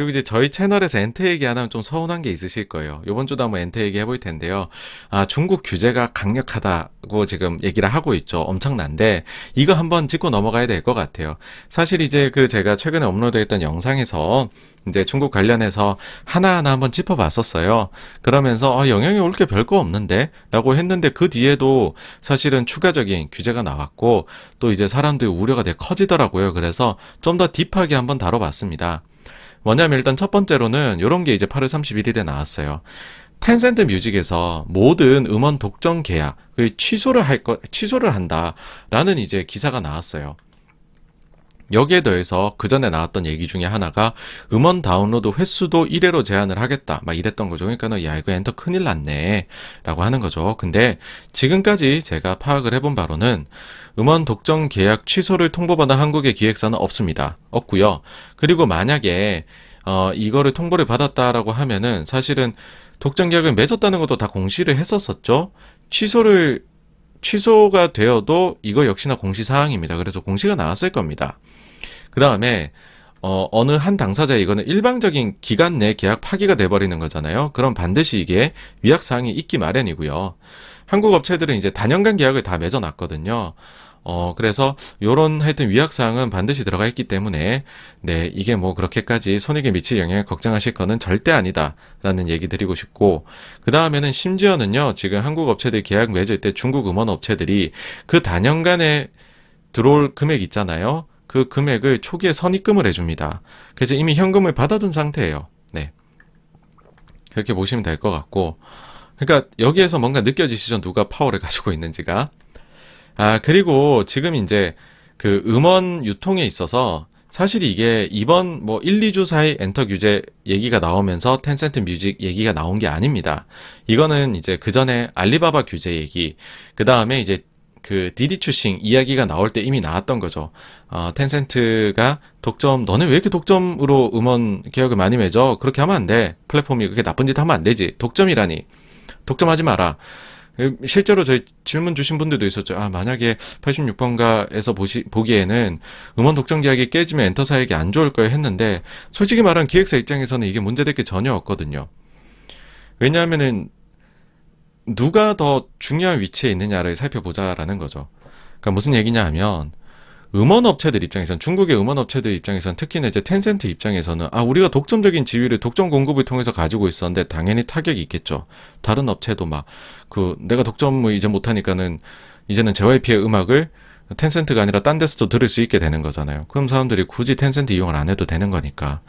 그리고 이제 저희 채널에서 엔터 얘기 안 하면 좀 서운한 게 있으실 거예요. 요번 주도 한번 엔터 얘기 해볼 텐데요. 중국 규제가 강력하다고 지금 얘기를 하고 있죠. 엄청난데 이거 한번 짚고 넘어가야 될 것 같아요. 사실 이제 제가 최근에 업로드했던 영상에서 이제 중국 관련해서 하나하나 한번 짚어봤었어요. 그러면서 영향이 올 게 별거 없는데? 라고 했는데 그 뒤에도 사실은 추가적인 규제가 나왔고 또 이제 사람들의 우려가 되게 커지더라고요. 그래서 좀 더 딥하게 한번 다뤄봤습니다. 뭐냐면 일단 첫 번째로는 이런 게 이제 8월 31일에 나왔어요. 텐센트 뮤직에서 모든 음원 독점 계약을 취소를 한다라는 이제 기사가 나왔어요. 여기에 더해서 그 전에 나왔던 얘기 중에 하나가 음원 다운로드 횟수도 1회로 제한을 하겠다 막 이랬던 거죠. 그러니까 야 이거 엔터 큰일 났네 라고 하는 거죠. 근데 지금까지 제가 파악을 해본 바로는 음원 독점 계약 취소를 통보받은 한국의 기획사는 없습니다. 없고요. 그리고 만약에 이거를 통보를 받았다라고 하면은 사실은 독점 계약을 맺었다는 것도 다 공시를 했었었죠. 취소가 되어도 이거 역시나 공시사항입니다. 그래서 공시가 나왔을 겁니다. 그 다음에 어느 한 당사자 이거는 일방적인 기간 내 계약 파기가 돼버리는 거잖아요. 그럼 반드시 이게 위약사항이 있기 마련이고요. 한국 업체들은 이제 단연간 계약을 다 맺어놨거든요. 그래서 요런 하여튼 위약사항은 반드시 들어가 있기 때문에 네 이게 뭐 그렇게까지 손익에 미칠 영향을 걱정하실 거는 절대 아니다 라는 얘기 드리고 싶고, 그 다음에는 심지어는요 지금 한국 업체들 계약 맺을 때 중국 음원 업체들이 그 단연간에 들어올 금액 있잖아요. 그 금액을 초기에 선입금을 해줍니다. 그래서 이미 현금을 받아둔 상태예요. 네, 그렇게 보시면 될 것 같고, 그러니까 여기에서 뭔가 느껴지시죠? 누가 파워를 가지고 있는지가. 그리고 지금 이제 그 음원 유통에 있어서 사실 이게 이번 뭐 1, 2주 사이 엔터 규제 얘기가 나오면서 텐센트 뮤직 얘기가 나온 게 아닙니다. 이거는 이제 그 전에 알리바바 규제 얘기, 그 다음에 이제 그 디디추싱 이야기가 나올 때 이미 나왔던 거죠. 텐센트가 독점, 너네 왜 이렇게 독점으로 음원 계약을 많이 맺어? 그렇게 하면 안 돼. 플랫폼이 그렇게 나쁜 짓 하면 안 되지. 독점이라니. 독점하지 마라. 실제로 저희 질문 주신 분들도 있었죠. 만약에 86번가에서 보기에는 음원 독점 계약이 깨지면 엔터사에게 안 좋을 거예요 했는데, 솔직히 말하면 기획사 입장에서는 이게 문제될 게 전혀 없거든요. 왜냐하면은 누가 더 중요한 위치에 있느냐를 살펴보자라는 거죠. 그러니까 무슨 얘기냐 하면, 음원 업체들 입장에서는, 중국의 음원 업체들 입장에서는, 특히나 이제 텐센트 입장에서는 우리가 독점적인 지위를 독점 공급을 통해서 가지고 있었는데 당연히 타격이 있겠죠. 다른 업체도 막 내가 독점을 이제 못하니까는 이제는 JYP의 음악을 텐센트가 아니라 딴 데서도 들을 수 있게 되는 거잖아요. 그럼 사람들이 굳이 텐센트 이용을 안 해도 되는 거니까.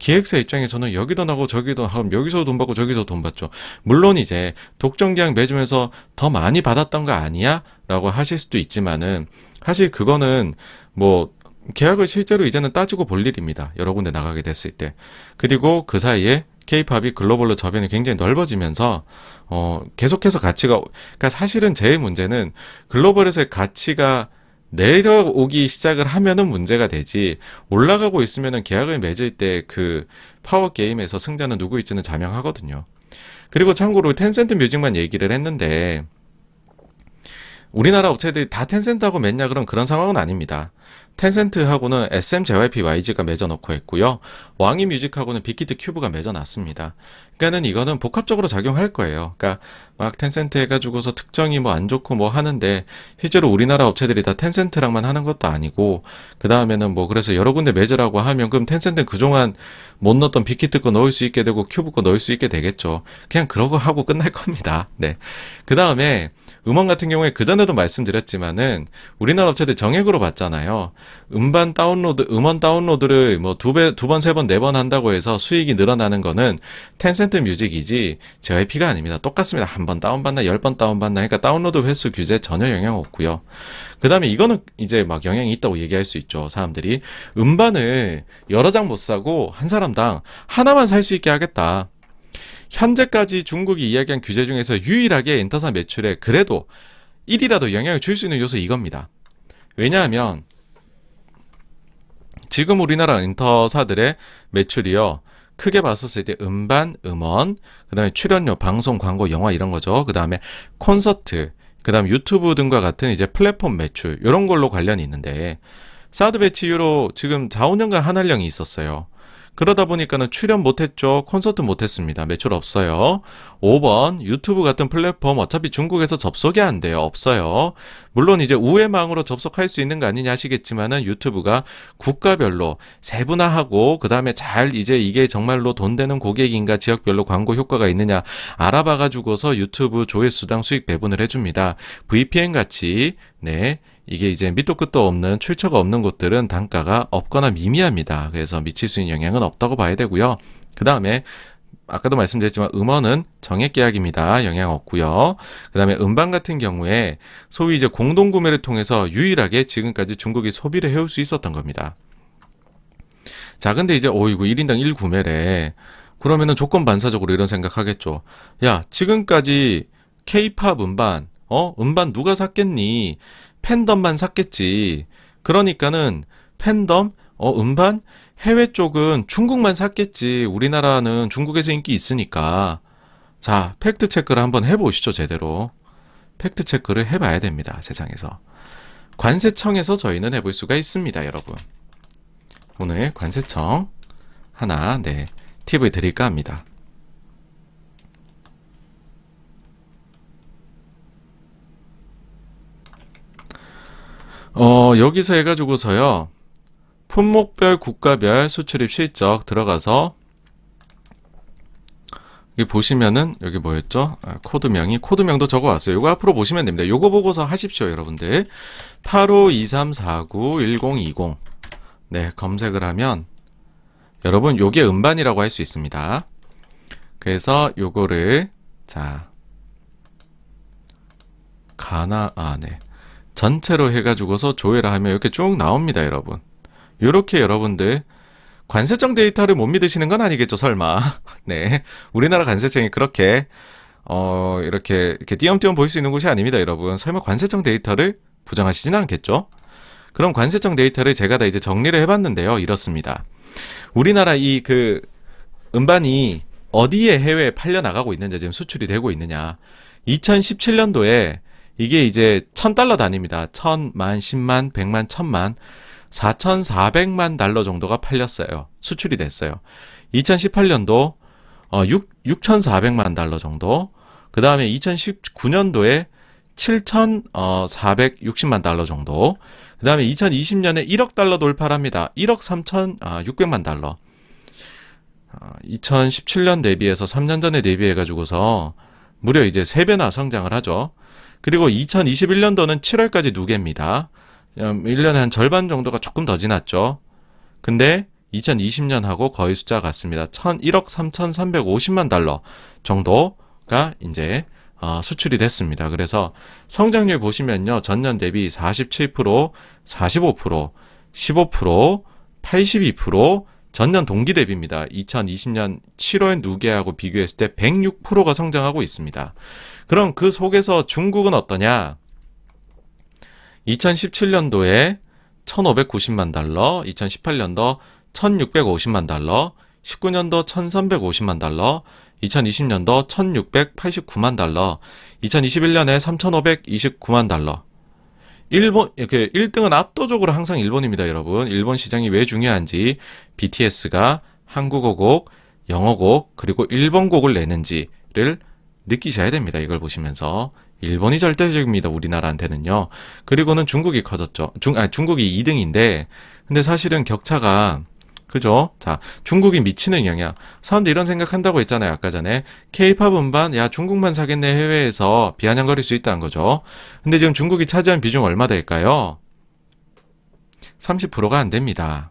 기획사 입장에서는 여기도 나고 저기도 하고, 여기서 돈 받고 저기서 돈 받죠. 물론 이제 독점 계약 맺으면서 더 많이 받았던 거 아니야? 라고 하실 수도 있지만은, 사실 그거는 뭐 계약을 실제로 이제는 따지고 볼 일입니다. 여러 군데 나가게 됐을 때. 그리고 그 사이에 K-팝이 글로벌로 저변이 굉장히 넓어지면서 계속해서 그러니까 사실은 제 문제는 글로벌에서의 가치가 내려오기 시작을 하면은 문제가 되지, 올라가고 있으면은 계약을 맺을 때 그 파워 게임에서 승자는 누구일지는 자명하거든요. 그리고 참고로 텐센트 뮤직만 얘기를 했는데, 우리나라 업체들이 다 텐센트하고 맺냐 그런 상황은 아닙니다. 텐센트하고는 SM, JYP, YG가 맺어놓고 했고요. 왕이 뮤직하고는 빅히트 큐브가 맺어놨습니다. 그러니까는 이거는 복합적으로 작용할 거예요. 그러니까 막 텐센트 해가지고서 특정이 뭐 안 좋고 뭐 하는데, 실제로 우리나라 업체들이 다 텐센트랑만 하는 것도 아니고, 그 다음에는 뭐 그래서 여러 군데 맺으라고 하면 그럼 텐센트는 그동안 못 넣었던 빅히트 거 넣을 수 있게 되고 큐브 거 넣을 수 있게 되겠죠. 그냥 그러고 하고 끝날 겁니다. 네. 그 다음에 음원 같은 경우에 그전에도 말씀드렸지만은 우리나라 업체들 정액으로 받잖아요. 음원 다운로드를 뭐 두 번, 세 번, 네 번 한다고 해서 수익이 늘어나는 거는 텐센트 뮤직이지 JYP가 아닙니다. 똑같습니다. 한 번 다운받나 10번 다운받나, 그러니까 다운로드 횟수 규제 전혀 영향 없고요. 그 다음에 이거는 이제 막 영향이 있다고 얘기할 수 있죠. 사람들이 음반을 여러 장 못 사고 한 사람당 하나만 살 수 있게 하겠다. 현재까지 중국이 이야기한 규제 중에서 유일하게 엔터사 매출에 그래도 1이라도 영향을 줄 수 있는 요소 이겁니다. 왜냐하면 지금 우리나라 엔터사들의 매출이요, 크게 봤었을 때 음반, 음원, 그 다음에 출연료, 방송, 광고, 영화 이런 거죠. 그 다음에 콘서트, 그 다음 유튜브 등과 같은 이제 플랫폼 매출, 이런 걸로 관련이 있는데, 사드 배치 이후로 지금 4, 5년간 한한령이 있었어요. 그러다 보니까는 출연 못했죠. 콘서트 못했습니다. 매출 없어요. 5번 유튜브 같은 플랫폼 어차피 중국에서 접속이 안 돼요. 없어요. 물론 이제 우회망으로 접속할 수 있는 거 아니냐 하시겠지만은 유튜브가 국가별로 세분화하고 그 다음에 잘 이제 이게 정말로 돈 되는 고객인가 지역별로 광고 효과가 있느냐 알아봐 가지고서 유튜브 조회수당 수익 배분을 해줍니다. VPN 같이 네. 이게 이제 밑도 끝도 없는 출처가 없는 곳들은 단가가 없거나 미미합니다. 그래서 미칠 수 있는 영향은 없다고 봐야 되고요. 그 다음에 아까도 말씀드렸지만 음원은 정액 계약입니다. 영향 없고요. 그 다음에 음반 같은 경우에 소위 이제 공동구매를 통해서 유일하게 지금까지 중국이 소비를 해올 수 있었던 겁니다. 자, 근데 이제 이거 1인당 1구매래. 그러면은 조건 반사적으로 이런 생각하겠죠. 야, 지금까지 K-팝 음반, 음반 누가 샀겠니? 팬덤만 샀겠지. 그러니까는 팬덤, 음반, 해외 쪽은 중국만 샀겠지. 우리나라는 중국에서 인기 있으니까. 자, 팩트 체크를 한번 해보시죠, 제대로. 팩트 체크를 해봐야 됩니다, 세상에서. 관세청에서 저희는 해볼 수가 있습니다, 여러분. 오늘 관세청 하나, 팁을 드릴까 합니다. 여기서 해가지고서요, 품목별, 국가별 수출입 실적 들어가서, 여기 보시면은, 여기 뭐였죠? 코드명도 적어왔어요. 요거 앞으로 보시면 됩니다. 요거 보고서 하십시오, 여러분들. 8523491020. 네, 검색을 하면, 여러분, 요게 음반이라고 할 수 있습니다. 그래서 요거를, 자, 전체로 해가지고서 조회를 하면 이렇게 쭉 나옵니다, 여러분. 요렇게 여러분들 관세청 데이터를 못 믿으시는 건 아니겠죠, 설마. 네. 우리나라 관세청이 그렇게, 이렇게 띄엄띄엄 보일 수 있는 곳이 아닙니다, 여러분. 설마 관세청 데이터를 부정하시지는 않겠죠? 그럼 관세청 데이터를 제가 다 이제 정리를 해봤는데요. 이렇습니다. 우리나라 음반이 어디에 해외에 팔려나가고 있느냐, 지금 수출이 되고 있느냐. 2017년도에 이게 이제 1000달러 단위입니다. 1000만, 10만, 100만, 1000만, 4400만 달러 정도가 팔렸어요. 수출이 됐어요. 2018년도 6400만 달러 정도. 그 다음에 2019년도에 7460만 달러 정도. 그 다음에 2020년에 1억 달러 돌파를 합니다. 1억 3600만 달러. 2017년 대비해서 3년 전에 대비해가지고서 무려 이제 3배나 성장을 하죠. 그리고 2021년도는 7월까지 누계입니다. 1년에 한 절반 정도가 조금 더 지났죠. 근데 2020년하고 거의 숫자가 같습니다. 1억 3,350만 달러 정도가 이제 수출이 됐습니다. 그래서 성장률 보시면요. 전년 대비 47%, 45%, 15%, 82%, 전년 동기 대비입니다. 2020년 7월 누계하고 비교했을 때 106%가 성장하고 있습니다. 그럼 그 속에서 중국은 어떠냐? 2017년도에 1,590만 달러, 2018년도 1,650만 달러, 19년도 1,350만 달러, 2020년도 1,689만 달러, 2021년에 3,529만 달러. 일본, 이렇게 1등은 압도적으로 항상 일본입니다, 여러분. 일본 시장이 왜 중요한지, BTS가 한국어 곡, 영어 곡, 그리고 일본 곡을 내는지를 느끼셔야 됩니다. 이걸 보시면서. 일본이 절대적입니다, 우리나라한테는요. 그리고는 중국이 커졌죠. 중국이 2등인데, 근데 사실은 격차가, 그죠? 자, 중국이 미치는 영향. 사람들이 이런 생각한다고 했잖아요, 아까 전에. K-팝 음반, 야, 중국만 사겠네, 해외에서 비아냥거릴 수 있다는 거죠. 근데 지금 중국이 차지한 비중 얼마 될까요? 30%가 안 됩니다.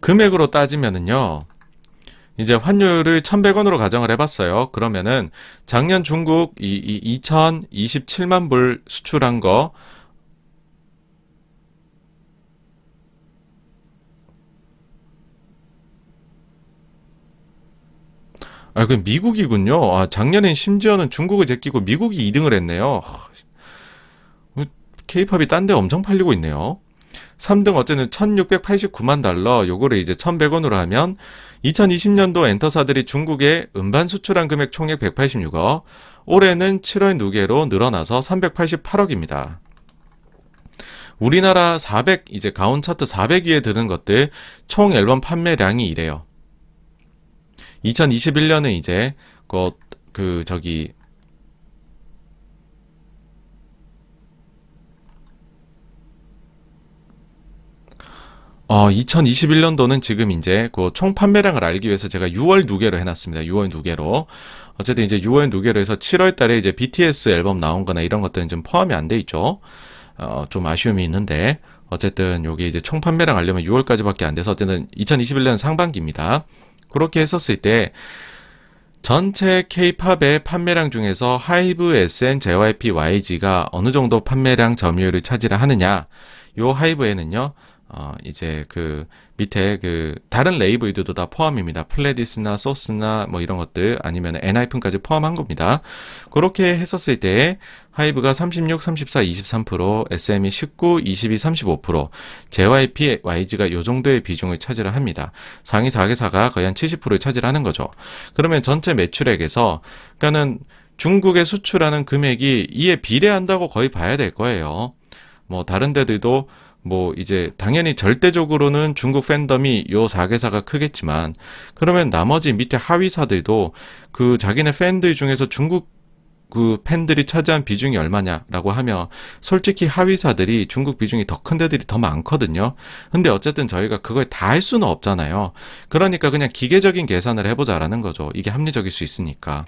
금액으로 따지면은요, 이제 환율을 1,100원으로 가정을 해봤어요. 그러면은 작년 중국 2027만 불 수출한 거, 그 미국이군요. 작년엔 심지어는 중국을 제끼고 미국이 2등을 했네요. K-팝이 딴 데 엄청 팔리고 있네요. 3등 어쨌든 1,689만 달러, 요거를 이제 1,100원으로 하면 2020년도 엔터사들이 중국에 음반 수출한 금액 총액 186억, 올해는 7월 누계로 늘어나서 388억입니다. 우리나라 400 이제 가온 차트 400위에 드는 것들 총 앨범 판매량이 이래요. 2021년은 이제 그 저기 2021년도는 지금 이제 그 총 판매량을 알기 위해서 제가 6월 누계로 해놨습니다. 6월 누계로. 어쨌든 이제 6월 누계로 해서 7월 달에 이제 BTS 앨범 나온 거나 이런 것들은 좀 포함이 안 돼 있죠. 좀 아쉬움이 있는데, 어쨌든 요게 이제 총 판매량 알려면 6월까지밖에 안 돼서 어쨌든 2021년 상반기입니다. 그렇게 했었을 때, 전체 K-팝의 판매량 중에서 하이브, SM, JYP, YG가 어느 정도 판매량 점유율을 차지를 하느냐. 요 하이브에는요, 이제 그 밑에 그 다른 레이블들도 다 포함입니다. 플레디스나 소스나 뭐 이런 것들 아니면 엔하이픈까지 포함한 겁니다. 그렇게 했었을 때 하이브가 36, 34, 23%, SM이 19, 22, 35%, JYP, YG가 요 정도의 비중을 차지를 합니다. 상위 4개사가 거의 한 70%를 차지하는 거죠. 그러면 전체 매출액에서 그러니까는 중국에 수출하는 금액이 이에 비례한다고 거의 봐야 될 거예요. 뭐 다른 데들도 뭐 이제 당연히 절대적으로는 중국 팬덤이 요 4개사가 크겠지만 그러면 나머지 밑에 하위사들도 그 자기네 팬들 중에서 중국 그 팬들이 차지한 비중이 얼마냐라고 하면 솔직히 하위사들이 중국 비중이 더 큰 데들이 더 많거든요. 근데 어쨌든 저희가 그걸 다 할 수는 없잖아요. 그러니까 그냥 기계적인 계산을 해보자라는 거죠. 이게 합리적일 수 있으니까.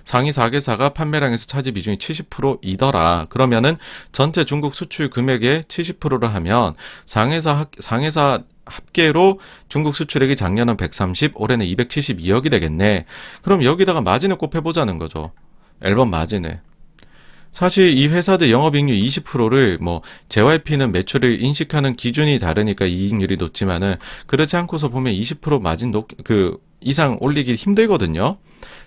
상위 4개사가 판매량에서 차지 비중이 70%이더라. 그러면은 전체 중국 수출 금액의 70%를 하면 상해사 합계로 중국 수출액이 작년은 130, 올해는 272억이 되겠네. 그럼 여기다가 마진을 곱해보자는 거죠. 앨범 마진을. 사실 이 회사들 영업이익률 20%를 뭐 JYP는 매출을 인식하는 기준이 다르니까 이익률이 높지만은 그렇지 않고서 보면 20% 마진 이상 올리기 힘들거든요.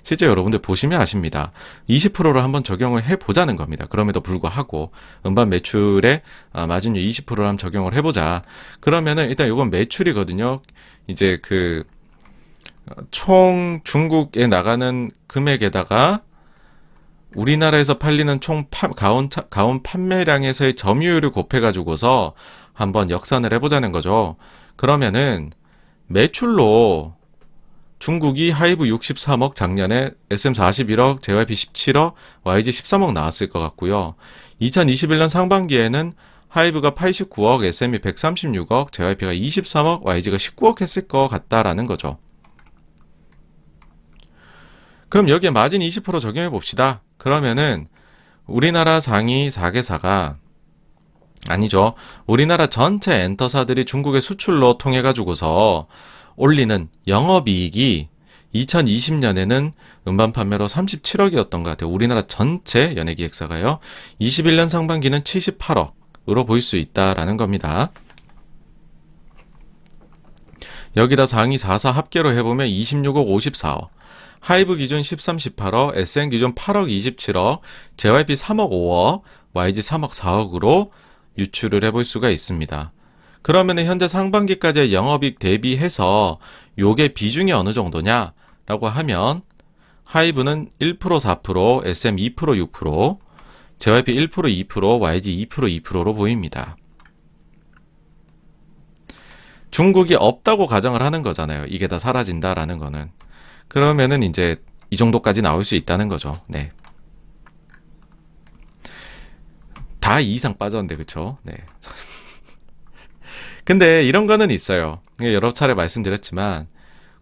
실제 여러분들 보시면 아십니다. 20%를 한번 적용을 해보자는 겁니다. 그럼에도 불구하고 음반 매출에 마진율 20%를 한번 적용을 해보자. 그러면은 일단 이건 매출이거든요. 이제 그 총 중국에 나가는 금액에다가 우리나라에서 팔리는 총 가온 판매량에서의 점유율을 곱해가지고서 한번 역산을 해보자는 거죠. 그러면은 매출로 중국이 하이브 63억 작년에 SM 41억, JYP 17억, YG 13억 나왔을 것 같고요. 2021년 상반기에는 하이브가 89억, SM이 136억, JYP가 23억, YG가 19억 했을 것 같다라는 거죠. 그럼 여기에 마진 20% 적용해 봅시다. 그러면은 우리나라 상위 4개사가 아니죠. 우리나라 전체 엔터사들이 중국의 수출로 통해 가지고서 올리는 영업이익이 2020년에는 음반 판매로 37억이었던 것 같아요. 우리나라 전체 연예기획사가요. 21년 상반기는 78억으로 보일 수 있다라는 겁니다. 여기다 상위 4사 합계로 해보면 26억 54억. 하이브 기준 13, 18억, SM 기준 8억 27억, JYP 3억 5억, YG 3억 4억으로 유출을 해볼 수가 있습니다. 그러면 현재 상반기까지의 영업이익 대비해서 요게 비중이 어느 정도냐 라고 하면 하이브는 1% 4%, SM 2% 6%, JYP 1% 2%, YG 2% 2%로 보입니다. 중국이 없다고 가정을 하는 거잖아요. 이게 다 사라진다라는 거는. 그러면은 이제 이 정도까지 나올 수 있다는 거죠. 네. 다 2 이상 빠졌는데 그쵸? 네. 근데 이런 거는 있어요. 여러 차례 말씀드렸지만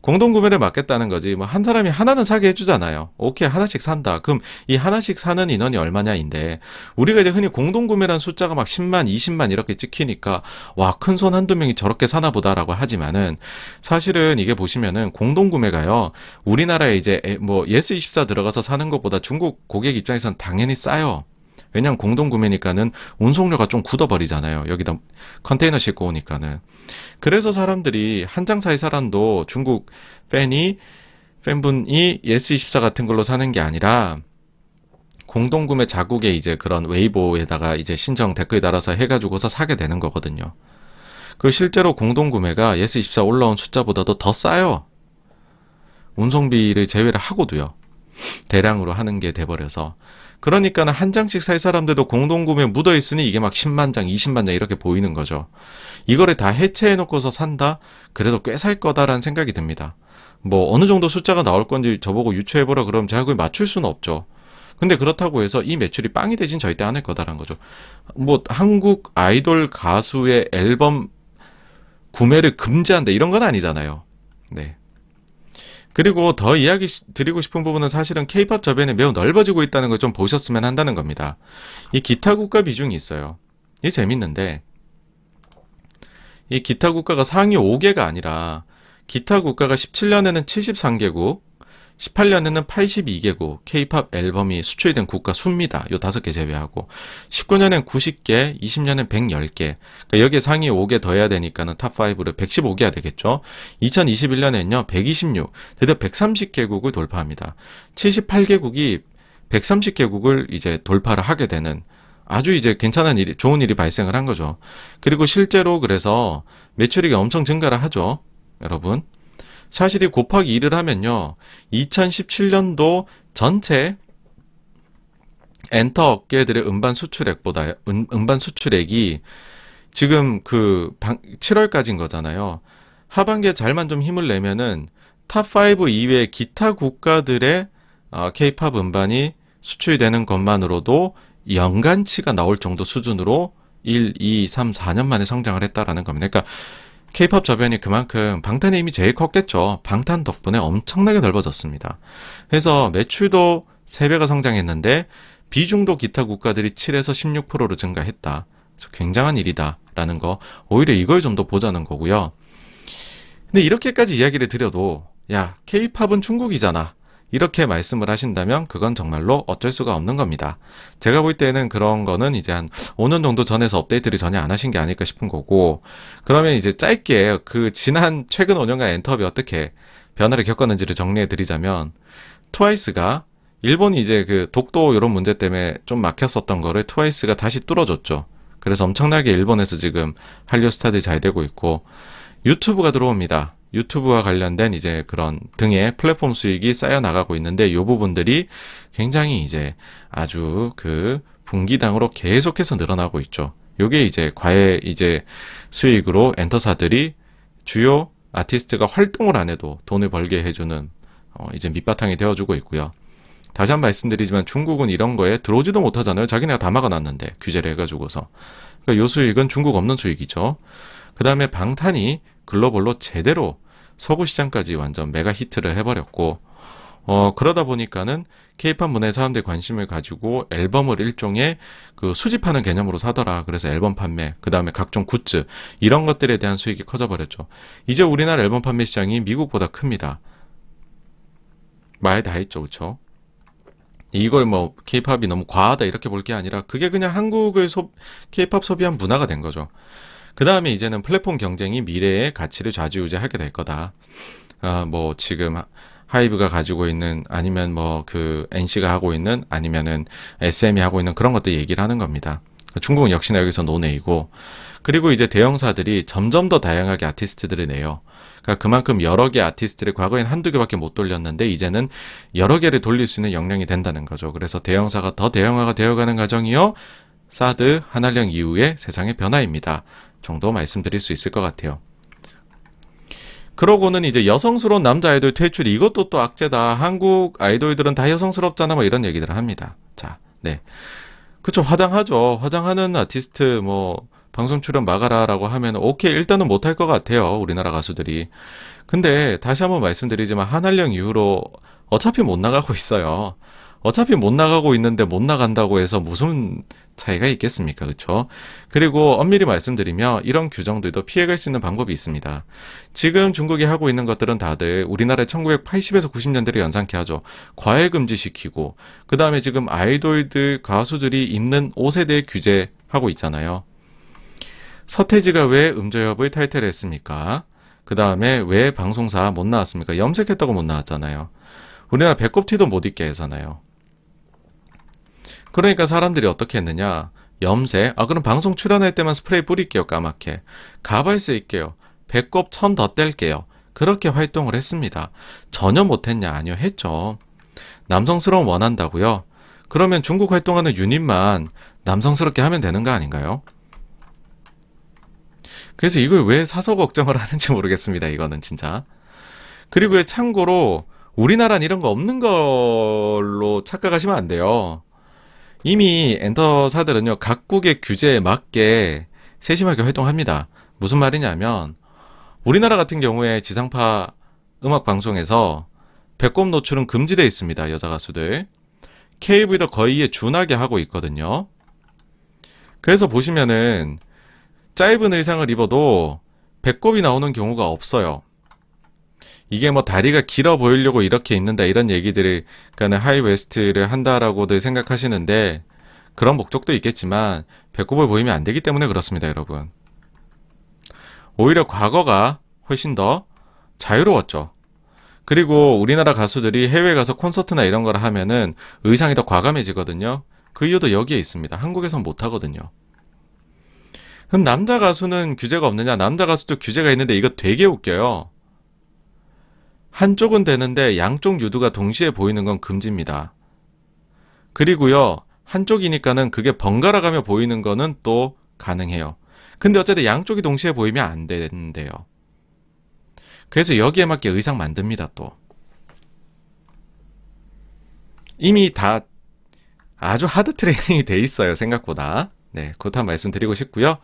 공동구매를 막겠다는 거지. 뭐 한 사람이 하나는 사게 해주잖아요. 오케이, 하나씩 산다. 그럼 이 하나씩 사는 인원이 얼마냐인데 우리가 이제 흔히 공동구매란 숫자가 막 10만, 20만 이렇게 찍히니까 와, 큰 손 한두 명이 저렇게 사나 보다라고 하지만은 사실은 이게 보시면은 공동구매가요. 우리나라에 이제 뭐 예스24 들어가서 사는 것보다 중국 고객 입장에선 당연히 싸요. 왜냐면 공동구매니까는 운송료가 좀 굳어버리잖아요. 여기다 컨테이너 싣고 오니까는. 그래서 사람들이 한 장 사이 사람도 중국 팬분이 예스24 같은 걸로 사는 게 아니라 공동구매 자국에 이제 그런 웨이보에다가 이제 신청 댓글 달아서 해가지고서 사게 되는 거거든요. 그 실제로 공동구매가 예스24 올라온 숫자보다도 더 싸요. 운송비를 제외를 하고도요. 대량으로 하는 게 돼버려서. 그러니까는 한 장씩 살 사람들도 공동구매 묻어있으니 이게 막 10만 장, 20만 장 이렇게 보이는 거죠. 이거를 다 해체해놓고서 산다? 그래도 꽤 살 거다라는 생각이 듭니다. 뭐 어느 정도 숫자가 나올 건지 저보고 유추해보라 그러면 제가 그걸 맞출 수는 없죠. 근데 그렇다고 해서 이 매출이 빵이 되진 절대 않을 거다라는 거죠. 뭐 한국 아이돌 가수의 앨범 구매를 금지한다 이런 건 아니잖아요. 네. 그리고 더 이야기 드리고 싶은 부분은 사실은 K-팝 저변이 매우 넓어지고 있다는 걸 좀 보셨으면 한다는 겁니다. 이 기타 국가 비중이 있어요. 이게 재밌는데 이 기타 국가가 상위 5개가 아니라 기타 국가가 17년에는 73개국, 18년에는 82개국 K-팝 앨범이 수출된 국가 수입니다. 요 5개 제외하고 19년엔 90개, 20년엔 110개. 그러니까 여기에 상위 5개 더해야 되니까는 탑5를 115개가 되겠죠. 2021년엔요. 126, 드디어 130개국을 돌파합니다. 78개국이 130개국을 이제 돌파를 하게 되는 아주 이제 괜찮은 일이, 좋은 일이 발생을 한 거죠. 그리고 실제로 그래서 매출이 엄청 증가를 하죠. 여러분. 사실이 곱하기 2를 하면요. 2017년도 전체 엔터 업계들의 음반 수출액보다, 음반 수출액이 지금 7월까지인 거잖아요. 하반기에 잘만 좀 힘을 내면은 탑5 이외의 기타 국가들의 K-팝 음반이 수출되는 것만으로도 연간치가 나올 정도 수준으로 1, 2, 3, 4년 만에 성장을 했다라는 겁니다. 그러니까 K-팝 저변이 그만큼 방탄의 힘이 제일 컸겠죠. 방탄 덕분에 엄청나게 넓어졌습니다. 그래서 매출도 3배가 성장했는데 비중도 기타 국가들이 7에서 16%로 증가했다. 그래서 굉장한 일이다라는 거. 오히려 이걸 좀 더 보자는 거고요. 근데 이렇게까지 이야기를 드려도 야, K-팝은 중국이잖아. 이렇게 말씀을 하신다면 그건 정말로 어쩔 수가 없는 겁니다. 제가 볼 때는 그런 거는 이제 한 5년 정도 전에서 업데이트를 전혀 안 하신 게 아닐까 싶은 거고, 그러면 이제 짧게 최근 5년간 엔터업이 어떻게 변화를 겪었는지를 정리해 드리자면, 트와이스가 일본이 이제 독도 이런 문제 때문에 좀 막혔었던 거를 트와이스가 다시 뚫어줬죠. 그래서 엄청나게 일본에서 지금 한류 스타들이 잘 되고 있고, 유튜브가 들어옵니다. 유튜브와 관련된 이제 그런 등의 플랫폼 수익이 쌓여 나가고 있는데 이 부분들이 굉장히 이제 아주 분기당으로 계속해서 늘어나고 있죠. 요게 이제 과외 이제 수익으로 엔터사들이 주요 아티스트가 활동을 안 해도 돈을 벌게 해주는 이제 밑바탕이 되어주고 있고요. 다시 한 번 말씀드리지만 중국은 이런 거에 들어오지도 못하잖아요. 자기네가 다 막아놨는데 규제를 해가지고서. 그러니까 요 수익은 중국 없는 수익이죠. 그 다음에 방탄이 글로벌로 제대로 서구 시장까지 완전 메가 히트를 해버렸고, 그러다 보니까는 K-팝 문화에 사람들이 관심을 가지고 앨범을 일종의 수집하는 개념으로 사더라. 그래서 앨범 판매, 그 다음에 각종 굿즈, 이런 것들에 대한 수익이 커져버렸죠. 이제 우리나라 앨범 판매 시장이 미국보다 큽니다. 말 다 했죠, 그쵸? 이걸 뭐 K-팝이 너무 과하다 이렇게 볼 게 아니라 그게 그냥 한국의 K-팝 소비한 문화가 된 거죠. 그 다음에 이제는 플랫폼 경쟁이 미래의 가치를 좌지우지하게 될 거다. 뭐 지금 하이브가 가지고 있는, 아니면 뭐 NC가 하고 있는, 아니면은 SM이 하고 있는 그런 것들 얘기를 하는 겁니다. 중국은 역시나 여기서 노네이고, 그리고 이제 대형사들이 점점 더 다양하게 아티스트들을 내요. 그러니까 그만큼 여러 개 아티스트를 과거엔 한두 개밖에 못 돌렸는데 이제는 여러 개를 돌릴 수 있는 역량이 된다는 거죠. 그래서 대형사가 더 대형화가 되어가는 과정이요. 사드, 한알령 이후의 세상의 변화입니다. 정도 말씀드릴 수 있을 것 같아요. 그러고는 이제 여성스러운 남자 아이돌 퇴출, 이것도 또 악재다. 한국 아이돌들은 다 여성스럽잖아. 뭐 이런 얘기들을 합니다. 자, 네. 그쵸, 화장하죠. 화장하는 아티스트 방송 출연 막아라라고 하면 오케이, 일단은 못할 것 같아요. 우리나라 가수들이. 근데 다시 한번 말씀드리지만 한알령 이후로 어차피 못 나가고 있어요. 어차피 못 나가고 있는데 못 나간다고 해서 무슨 차이가 있겠습니까? 그쵸? 그리고 엄밀히 말씀드리면 이런 규정들도 피해갈 수 있는 방법이 있습니다. 지금 중국이 하고 있는 것들은 다들 우리나라의 1980에서 90년대를 연상케 하죠. 과외 금지시키고, 그 다음에 지금 아이돌들, 가수들이 입는 옷에 대해 규제하고 있잖아요. 서태지가 왜 음저협을 탈퇴했습니까? 그 다음에 왜 방송사 못 나왔습니까? 염색했다고 못 나왔잖아요. 우리나라 배꼽티도 못 입게 하잖아요. 그러니까 사람들이 어떻게 했느냐, 염색, 그럼 방송 출연할 때만 스프레이 뿌릴게요. 까맣게. 가발 쓸게요. 배꼽 천 더 뗄게요. 그렇게 활동을 했습니다. 전혀 못했냐? 아니요, 했죠. 남성스러움 원한다고요? 그러면 중국 활동하는 유닛만 남성스럽게 하면 되는 거 아닌가요? 그래서 이걸 왜 사서 걱정을 하는지 모르겠습니다. 이거는 진짜. 그리고 참고로 우리나라는 이런 거 없는 걸로 착각하시면 안 돼요. 이미 엔터사들은요, 각국의 규제에 맞게 세심하게 활동합니다. 무슨 말이냐면 우리나라 같은 경우에 지상파 음악 방송에서 배꼽 노출은 금지되어 있습니다. 여자 가수들. KV도 거의에 준하게 하고 있거든요. 그래서 보시면은 짧은 의상을 입어도 배꼽이 나오는 경우가 없어요. 이게 뭐 다리가 길어 보이려고 이렇게 입는다 이런 얘기들을, 그러니까 하이웨스트를 한다라고들 생각하시는데 그런 목적도 있겠지만 배꼽을 보이면 안 되기 때문에 그렇습니다, 여러분. 오히려 과거가 훨씬 더 자유로웠죠. 그리고 우리나라 가수들이 해외 가서 콘서트나 이런 걸 하면은 의상이 더 과감해지거든요. 그 이유도 여기에 있습니다. 한국에선 못 하거든요. 그럼 남자 가수는 규제가 없느냐? 남자 가수도 규제가 있는데 이거 되게 웃겨요. 한쪽은 되는데 양쪽 유두가 동시에 보이는 건 금지입니다. 그리고요, 한쪽이니까는 그게 번갈아 가며 보이는 거는 또 가능해요. 근데 어쨌든 양쪽이 동시에 보이면 안 되는데요. 그래서 여기에 맞게 의상 만듭니다, 또. 이미 다 아주 하드 트레이닝이 돼 있어요, 생각보다. 네, 그렇다는 말씀 드리고 싶고요.